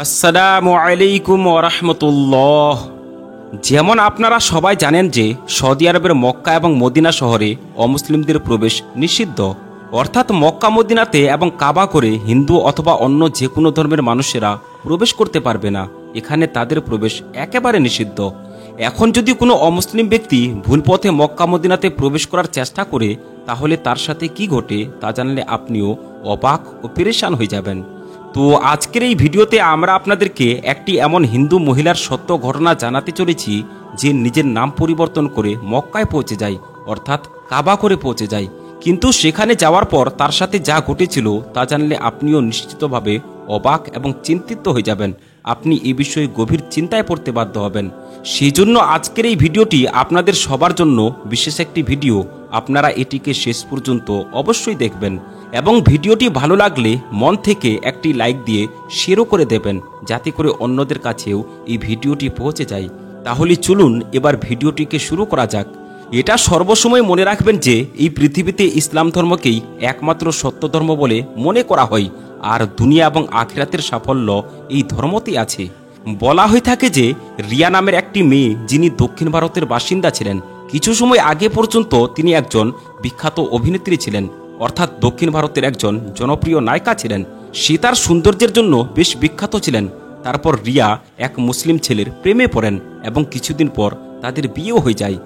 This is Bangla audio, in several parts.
আসসালামু আলাইকুম ওয়া রাহমাতুল্লাহ। যেমন আপনারা সবাই জানেন যে সৌদি আরবের মক্কা এবং মদিনা শহরে অমুসলিমদের প্রবেশ নিষিদ্ধ, অর্থাৎ মক্কা মদিনাতে এবং কাবা করে হিন্দু অথবা অন্য যে কোনো ধর্মের মানুষেরা প্রবেশ করতে পারবে না। এখানে তাদের প্রবেশ একেবারে নিষিদ্ধ। এখন যদি কোনো অমুসলিম ব্যক্তি ভুল পথে মক্কা মদিনাতে প্রবেশ করার চেষ্টা করে, তাহলে তার সাথে কি ঘটে তা জানলে আপনিও অবাক ও পেরেশান হয়ে যাবেন। তো আজকের এই ভিডিওতে আমরা আপনাদেরকে একটি এমন হিন্দু মহিলার সত্য ঘটনা জানাতে চলেছি যে নিজের নাম পরিবর্তন করে মক্কায় পৌঁছে যায়, অর্থাৎ কাবা করে পৌঁছে যায়। কিন্তু সেখানে যাওয়ার পর তার সাথে যা ঘটেছিল তা জানলে আপনিও নিশ্চিতভাবে অবাক এবং চিন্তিত হয়ে যাবেন। আপনি এই বিষয়ে গভীর চিন্তায় পড়তে বাধ্য হবেন। সেই জন্য আজকের এই ভিডিওটি আপনাদের সবার জন্য বিশেষ একটি ভিডিও। আপনারা এটিকে শেষ পর্যন্ত অবশ্যই দেখবেন এবং ভিডিওটি ভালো লাগলে মন থেকে একটি লাইক দিয়ে শেয়ারও করে দেবেন, যাতে করে অন্যদের কাছেও এই ভিডিওটি পৌঁছে যায়। তাহলে চলুন এবার ভিডিওটিকে শুরু করা যাক। এটা সর্বসময় মনে রাখবেন যে এই পৃথিবীতে ইসলাম ধর্মকেই একমাত্র সত্য ধর্ম বলে মনে করা হয়, আর দুনিয়া এবং আখিরাতের সাফল্য এই ধর্মতেই আছে। বলা হয়ে থাকে যে রিয়া নামের একটি মেয়ে, যিনি দক্ষিণ ভারতের বাসিন্দা ছিলেন, কিছু সময় আগে পর্যন্ত তিনি একজন বিখ্যাত অভিনেত্রী ছিলেন, অর্থাৎ দক্ষিণ ভারতের একজন জনপ্রিয় নায়িকা ছিলেন। সে তার সৌন্দর্যের জন্য বেশ বিখ্যাত ছিলেন। তারপর রিয়া এক মুসলিম ছেলের প্রেমে পড়েন এবং কিছুদিন পর তাদের বিয়েও হয়ে যায়।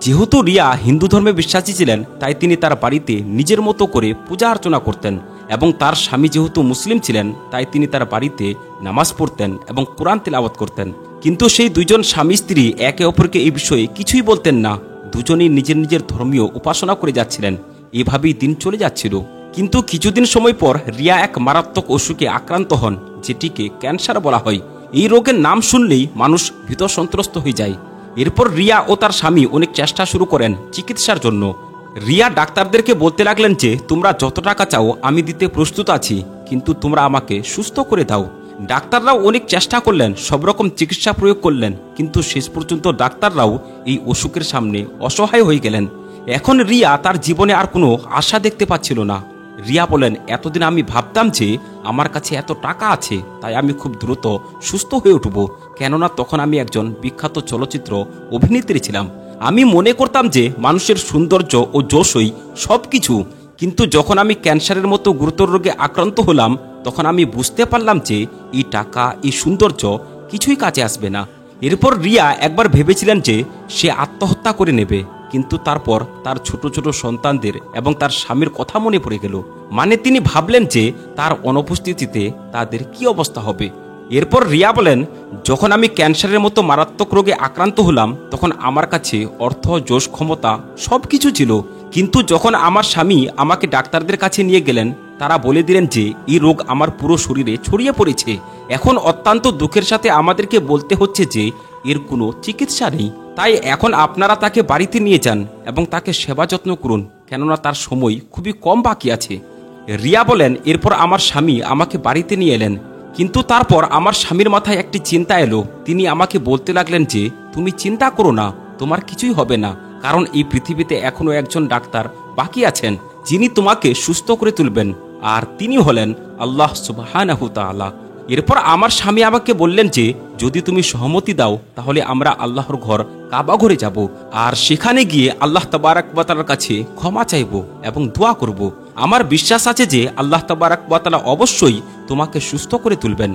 যেহেতু রিয়া হিন্দু ধর্মে বিশ্বাসী ছিলেন, তাই তিনি তার বাড়িতে নিজের মতো করে পূজা অর্চনা করতেন এবং তার স্বামী যেহেতু মুসলিম ছিলেন, তাই তিনি তার বাড়িতে নামাজ পড়তেন এবং কোরআন তিলাওয়াত করতেন। কিন্তু সেই দুইজন স্বামী স্ত্রী একে অপরকে এই বিষয়ে কিছুই বলতেন না। দুজনেই নিজের নিজের ধর্মীয় উপাসনা করে যাচ্ছিলেন। এভাবেই দিন চলে যাচ্ছিল। কিন্তু কিছুদিন সময় পর রিয়া এক মারাত্মক অসুখে আক্রান্ত হন, যেটিকে ক্যান্সার বলা হয়। এই রোগের নাম শুনলেই মানুষ ভীত সন্ত্রস্ত হয়ে যায়। এরপর রিয়া ও তার স্বামী অনেক চেষ্টা শুরু করেন চিকিৎসার জন্য। রিয়া ডাক্তারদেরকে বলতে লাগলেন যে তোমরা যত টাকা চাও আমি দিতে প্রস্তুত আছি, কিন্তু তোমরা আমাকে সুস্থ করে দাও। ডাক্তাররাও অনেক চেষ্টা করলেন, সব রকম চিকিৎসা প্রয়োগ করলেন, কিন্তু শেষ পর্যন্ত ডাক্তাররাও এই অসুখের সামনে অসহায় হয়ে গেলেন। এখন রিয়া তার জীবনে আর কোনো আশা দেখতে পাচ্ছিল না। রিয়া বলেন, এতদিন আমি ভাবতাম যে আমার কাছে এত টাকা আছে, তাই আমি খুব দ্রুত সুস্থ হয়ে উঠব, কেননা তখন আমি একজন বিখ্যাত চলচ্চিত্র অভিনেত্রী ছিলাম। আমি মনে করতাম যে মানুষের সৌন্দর্য ও যশই সব কিছু। কিন্তু যখন আমি ক্যান্সারের মতো গুরুতর রোগে আক্রান্ত হলাম, তখন আমি বুঝতে পারলাম যে এই টাকা, এই সৌন্দর্য কিছুই কাজে আসবে না। এরপর রিয়া একবার ভেবেছিলেন যে সে আত্মহত্যা করে নেবে, কিন্তু তারপর তার ছোট ছোট সন্তানদের এবং তার স্বামীর কথা মনে পড়ে গেল। মানে তিনি ভাবলেন যে তার অনুপস্থিতিতে তাদের কি অবস্থা হবে। এরপর রিয়া বলেন, যখন আমি ক্যান্সারের মতো মারাত্মক রোগে আক্রান্ত হলাম, তখন আমার কাছে অর্থ, যশ, ক্ষমতা সব কিছু ছিল। কিন্তু যখন আমার স্বামী আমাকে ডাক্তারদের কাছে নিয়ে গেলেন, তারা বলে দিলেন যে এই রোগ আমার পুরো শরীরে ছড়িয়ে পড়েছে। এখন অত্যন্ত দুঃখের সাথে আমাদেরকে বলতে হচ্ছে যে এর কোনো চিকিৎসা নেই। তাই এখন আপনারা তাকে বাড়িতে নিয়ে যান এবং তাকে সেবা যত্ন করুন, কেননা তার সময় খুবই কম বাকি আছে। রিয়া বলেন, এরপর আমার স্বামী আমাকে বাড়িতে নিয়ে এলেন, কিন্তু তারপর আমার স্বামীর মাথায় একটি চিন্তা এলো। তিনি আমাকে বলতে লাগলেন যে তুমি চিন্তা করো না, তোমার কিছুই হবে না, কারণ এই পৃথিবীতে এখনো একজন ডাক্তার বাকি আছেন যিনি তোমাকে সুস্থ করে তুলবেন, আর তিনি হলেন আল্লাহ সুবহানাহু তাআলা। এরপর আমার স্বামী আমাকে বললেন যে যদি তুমি সহমতি দাও, তাহলে আমরা আল্লাহর ঘর কাবা ঘরে যাব, আর সেখানে গিয়ে আল্লাহ তাবারাক ওয়া তাআলার কাছে ক্ষমা চাইব এবং দোয়া করব। আমার বিশ্বাস আছে যে আল্লাহ তাবারাক ওয়া তাআলা অবশ্যই তোমাকে সুস্থ করে তুলবেন।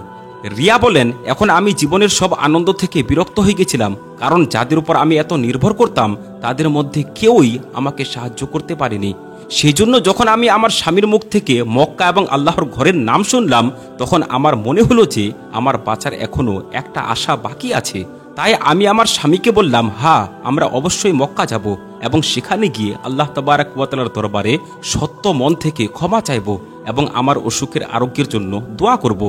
রিয়া বলেন, এখন আমি জীবনের সব আনন্দ থেকে বিরক্ত হয়ে গেছিলাম, কারণ যাদের উপর আমি এত নির্ভর করতাম তাদের মধ্যে কেউই আমাকে সাহায্য করতে পারেনি। সেই জন্য যখন আমি আমার স্বামীর মুখ থেকে মক্কা এবং আল্লাহর ঘরের নাম শুনলাম, তখন আমার মনে হলো যে আমার বাঁচার এখনো একটা আশা বাকি আছে। তাই আমি আমার স্বামীকে বললাম, হ্যাঁ, আমরা অবশ্যই মক্কা যাব এবং সেখানে গিয়ে আল্লাহ তাবারাক ওয়া তাআলার দরবারে সত্য মন থেকে ক্ষমা চাইব এবং আমার অসুখের আরোগ্যের জন্য দোয়া করব।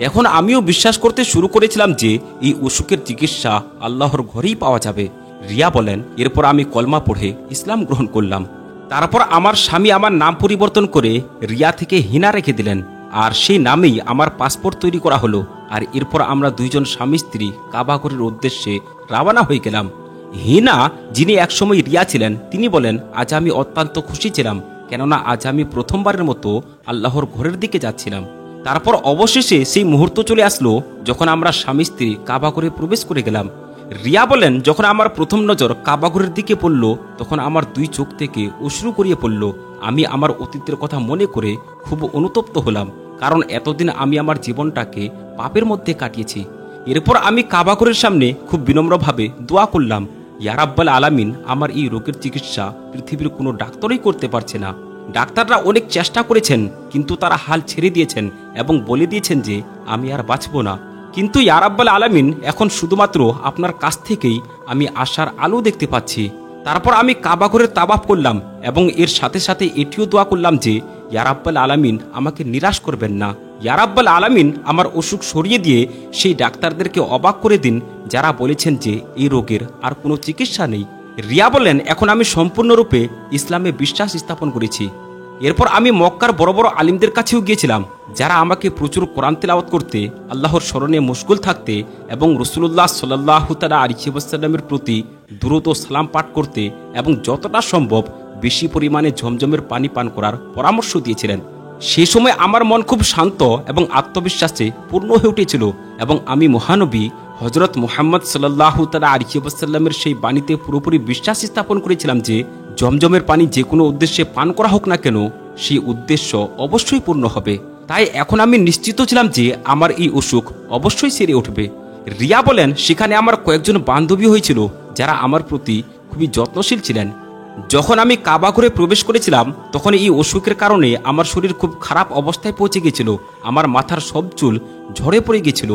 এখন আমিও বিশ্বাস করতে শুরু করেছিলাম যে এই অসুখের চিকিৎসা আল্লাহর ঘরেই পাওয়া যাবে। রিয়া বলেন, এরপর আমি কলমা পড়ে ইসলাম গ্রহণ করলাম। তারপর আমার স্বামী আমার নাম পরিবর্তন করে রিয়া থেকে হিনা রেখে দিলেন, আর সেই নামেই আমার পাসপোর্ট তৈরি করা হলো। আর এরপর আমরা দুইজন স্বামী স্ত্রী কাবা ঘরের উদ্দেশ্যে রওনা হয়ে গেলাম। হিনা, যিনি একসময় রিয়া ছিলেন, তিনি বলেন, আজ আমি অত্যন্ত খুশি ছিলাম, কেননা আজ আমি প্রথমবারের মতো আল্লাহর ঘরের দিকে যাচ্ছিলাম। তারপর অবশেষে সেই মুহূর্ত চলে আসলো যখন আমরা স্বামী স্ত্রী কাবাঘরে প্রবেশ করে গেলাম। রিয়া বলেন, যখন আমার প্রথম নজর কাবাঘরের দিকে পড়ল তখন আমার দুই চোখ থেকে অশ্রু গড়িয়ে পড়ল। আমি আমার অতীতের কথা মনে করে খুব অনুতপ্ত হলাম, কারণ এতদিন আমি আমার জীবনটাকে পাপের মধ্যে কাটিয়েছি। এরপর আমি কাবাঘরের সামনে খুব বিনম্রভাবে দোয়া করলাম, ইয়া রাব্বাল আলামিন, আমার এই রোগের চিকিৎসা পৃথিবীর কোনো ডাক্তারই করতে পারছে না। ডাক্তাররা অনেক চেষ্টা করেছেন, কিন্তু তারা হাল ছেড়ে দিয়েছেন এবং বলে দিয়েছেন যে আমি আর বাঁচব না। কিন্তু ইয়া রাব্বাল আলামিন, এখন শুধুমাত্র আপনার কাছ থেকেই আমি আশার আলো দেখতে পাচ্ছি। তারপর আমি কাবাঘরের তাওয়াফ করলাম এবং এর সাথে সাথে এটিও দোয়া করলাম যে ইয়া রাব্বাল আলামিন, আমাকে নিরাশ করবেন না। ইয়া রাব্বাল আলামিন, আমার অসুখ সরিয়ে দিয়ে সেই ডাক্তারদেরকে অবাক করে দিন যারা বলেছেন যে এই রোগের আর কোনো চিকিৎসা নেই। রিয়া বলেন, এখন আমি সম্পূর্ণরূপে ইসলামে বিশ্বাস স্থাপন করেছি। এরপর আমি মক্কার বড় বড় আলিমদের কাছেও গিয়েছিলাম, যারা আমাকে প্রচুর কোরআন তেলাওয়াত করতে, আল্লাহর স্মরণে মশগুল থাকতে এবং রাসূলুল্লাহ সাল্লাল্লাহু তাআলা আলাইহি ওয়াসাল্লামের প্রতি দুরূদ ও সালাম পাঠ করতে এবং যতটা সম্ভব বেশি পরিমাণে ঝমঝমের পানি পান করার পরামর্শ দিয়েছিলেন। সেই সময় আমার মন খুব শান্ত এবং আত্মবিশ্বাসে পূর্ণ হয়ে উঠেছিল এবং আমি মহানবী হযরত মুহাম্মদ সাল্লাল্লাহু তাআলা আলাইহি ওয়াসাল্লামের সেই বাণীতে পুরোপুরি বিশ্বাস স্থাপন করেছিলাম যে জমজমের পানি যে কোনো উদ্দেশ্যে পান করা হোক না কেন, সেই উদ্দেশ্য অবশ্যই পূর্ণ হবে। তাই এখন আমি নিশ্চিত ছিলাম যে আমার এই অসুখ অবশ্যই সেরে উঠবে। রিয়া বলেন, সেখানে আমার কয়েকজন বান্ধবী হয়েছিল যারা আমার প্রতি খুবই যত্নশীল ছিলেন। যখন আমি কাবাঘরে প্রবেশ করেছিলাম তখন এই অসুখের কারণে আমার শরীর খুব খারাপ অবস্থায় পৌঁছে গেছিল। আমার মাথার সব চুল ঝরে পড়ে গেছিল।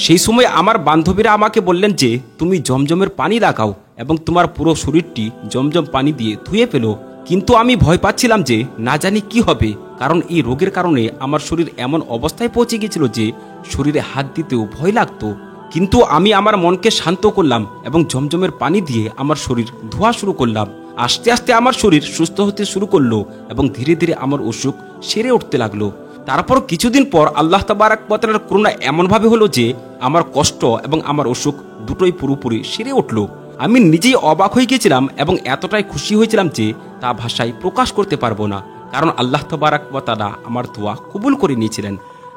সেই সময় আমার বান্ধবীরা আমাকে বললেন যে তুমি জমজমের পানি লাগাও এবং তোমার পুরো শরীরটি জমজম পানি দিয়ে ধুয়ে ফেলো। কিন্তু আমি ভয় পাচ্ছিলাম যে না জানি কি হবে, কারণ এই রোগের কারণে আমার শরীর এমন অবস্থায় পৌঁছে গেছিল যে শরীরে হাত দিতেও ভয় লাগতো। কিন্তু আমি আমার মনকে শান্ত করলাম এবং জমজমের পানি দিয়ে আমার শরীর ধোয়া শুরু করলাম। আস্তে আস্তে আমার শরীর সুস্থ হতে শুরু করলো এবং ধীরে ধীরে আমার অসুখ সেরে উঠতে লাগলো। তারপর কিছুদিন পর আল্লাহ তাবারাক ওয়া তাআলার করুণা এমনভাবে হলো যে আমার কষ্ট এবং আমার অসুখ দুটোই পুরোপুরি সেরে উঠল। আমি নিজেই অবাক হয়ে গেছিলাম এবং এতটাই খুশি হয়েছিলাম যে তা ভাষায় প্রকাশ করতে পারবো না, কারণ আল্লাহ তাবারাক ওয়া তাআলা আমার দোয়া কবুল করে নিয়েছিলেন।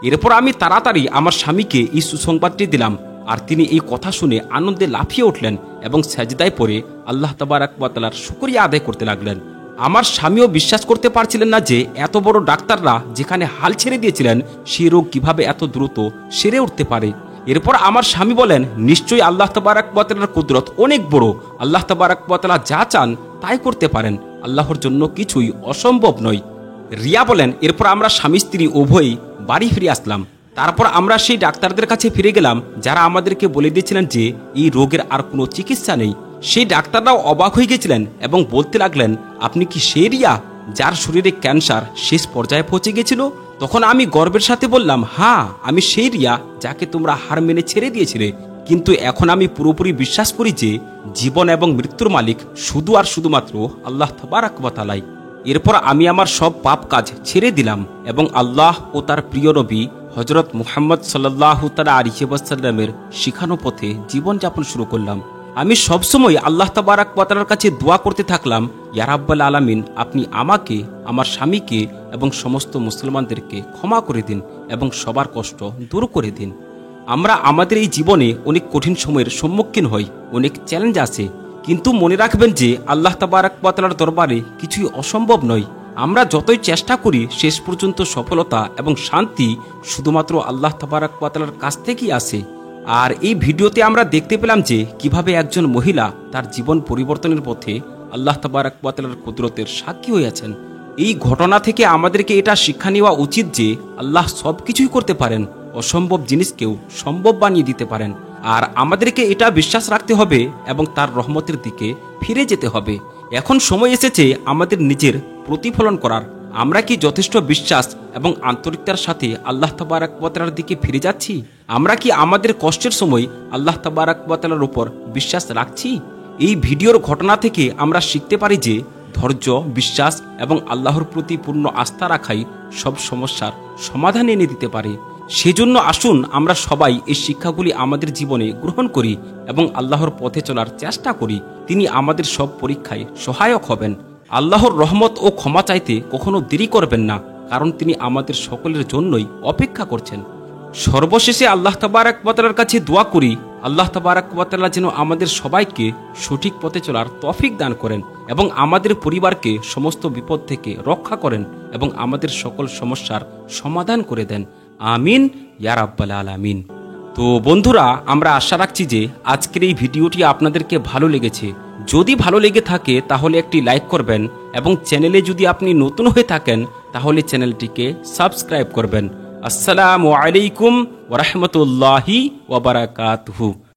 এরপর আমি তাড়াতাড়ি আমার স্বামীকে এই সুসংবাদটি দিলাম, আর তিনি এই কথা শুনে আনন্দে লাফিয়ে উঠলেন এবং সাজদায় পড়ে আল্লাহ তাবারাক ওয়া তাআলার শুকরিয়া আদায় করতে লাগলেন। আমার স্বামীও বিশ্বাস করতে পারছিলেন না যে এত বড় ডাক্তাররা যেখানে হাল ছেড়ে দিয়েছিলেন সেই রোগ কিভাবে এত দ্রুত সেরে উঠতে পারে। এরপর আমার স্বামী বলেন, নিশ্চয়ই আল্লাহ তাবারাক ওয়া তাআলার কুদরত অনেক বড়। আল্লাহ তাবারাক ওয়া তাআলা যা চান তাই করতে পারেন, আল্লাহর জন্য কিছুই অসম্ভব নয়। রিয়া বলেন, এরপর আমরা স্বামী স্ত্রী উভয়ই বাড়ি ফিরে আসলাম। তারপর আমরা সেই ডাক্তারদের কাছে ফিরে গেলাম যারা আমাদেরকে বলে দিয়েছিলেন যে এই রোগের আর কোনো চিকিৎসা নেই। সেই ডাক্তাররাও অবাক হয়ে গেছিলেন এবং বলতে লাগলেন, আপনি কি সেই রিয়া যার শরীরে ক্যান্সার শেষ পর্যায়ে পৌঁছে গেছিল? তখন আমি গর্বের সাথে বললাম, হ্যাঁ, আমি সেই রিয়া যাকে তোমরা হার মেনে ছেড়ে দিয়েছিলে। কিন্তু এখন আমি পুরোপুরি বিশ্বাস করি যে জীবন এবং মৃত্যুর মালিক শুধু আর শুধুমাত্র আল্লাহ তাবারাক ওয়া তাআলা। এরপর আমি আমার সব পাপ কাজ ছেড়ে দিলাম এবং আল্লাহ ও তার প্রিয় নবী হযরত মুহাম্মদ সাল্লাল্লাহু তাআলা আলাইহি ওয়াসাল্লামের শিখানো পথে জীবনযাপন শুরু করলাম। আমি সবসময় আল্লাহ তাবারাক ওয়া তাআলার কাছে দোয়া করতে থাকলাম, ইয়া রাব্বাল আলামিন, আপনি আমাকে, আমার স্বামীকে এবং সমস্ত মুসলমানদেরকে ক্ষমা করে দিন এবং সবার কষ্ট দূর করে দিন। আমরা আমাদের এই জীবনে অনেক কঠিন সময়ের সম্মুখীন হই, অনেক চ্যালেঞ্জ আছে, কিন্তু মনে রাখবেন যে আল্লাহ তাবারাক ওয়া তাআলার দরবারে কিছুই অসম্ভব নয়। আমরা যতই চেষ্টা করি শেষ পর্যন্ত সফলতা এবং শান্তি শুধুমাত্র আল্লাহ তাবারাক ওয়া তাআলার কাছ থেকেই আসে। আর এই ভিডিওতে আমরা দেখতে পেলাম যে কিভাবে একজন মহিলা তার জীবন পরিবর্তনের পথে আল্লাহ তাবারাক ওয়া তাআলার কুদরতের সাক্ষী হয়েছেন। এই ঘটনা থেকে আমাদেরকে এটা শিক্ষা নেওয়া উচিত যে আল্লাহ সব কিছুই করতে পারেন, অসম্ভব জিনিসকেও সম্ভব বানিয়ে দিতে পারেন। আর আমাদেরকে এটা বিশ্বাস রাখতে হবে এবং তার রহমতের দিকে ফিরে যেতে হবে। এখন সময় এসেছে আমাদের নিজের প্রতিফলন করার। আমরা কি যথেষ্ট বিশ্বাস এবং আন্তরিকতার সাথে আল্লাহ তাবারাক ওয়া তাআলার দিকে ফিরে যাচ্ছি? আমরা কি আমাদের কষ্টের সময় আল্লাহ তাবারাক ওয়া তাআলার উপর বিশ্বাস রাখছি? এই ভিডিওর ঘটনা থেকে আমরা শিখতে পারি যে ধৈর্য, বিশ্বাস এবং আল্লাহর প্রতি পূর্ণ আস্থা রাখাই সব সমস্যার সমাধান এনে দিতে পারে। সেজন্য আসুন আমরা সবাই এই শিক্ষাগুলি আমাদের জীবনে গ্রহণ করি এবং আল্লাহর পথে চলার চেষ্টা করি। তিনি আমাদের সব পরীক্ষায় সহায়ক হবেন। আল্লাহর রহমত ও ক্ষমা চাইতে কখনো দেরি করবেন না। কারণ তিনি আমাদের সকলের জন্যই অপেক্ষা করছেন। সর্বশেষে আল্লাহ তাবারক ওয়া তাআলার কাছে দোয়া করি, আল্লাহ তাবারক ওয়া তাআলা যেন আমাদের সবাইকে সঠিক পথে চলার তৌফিক দান করেন এবং আমাদের পরিবারকে সমস্ত বিপদ থেকে রক্ষা করেন এবং আমাদের সকল সমস্যার সমাধান করে দেন। আমিন ইয়া রাব্বাল আলামিন। তো বন্ধুরা, আমরা আশা রাখছি যে আজকের এই ভিডিওটি আপনাদেরকে ভালো লেগেছে। যদি ভালো লেগে থাকে তাহলে একটি লাইক করবেন এবং চ্যানেলে যদি আপনি নতুন হয়ে থাকেন তাহলে চ্যানেলটিকে সাবস্ক্রাইব করবেন। আসসালামু আলাইকুম ওয়া রাহমাতুল্লাহি ওয়া বারাকাতুহু।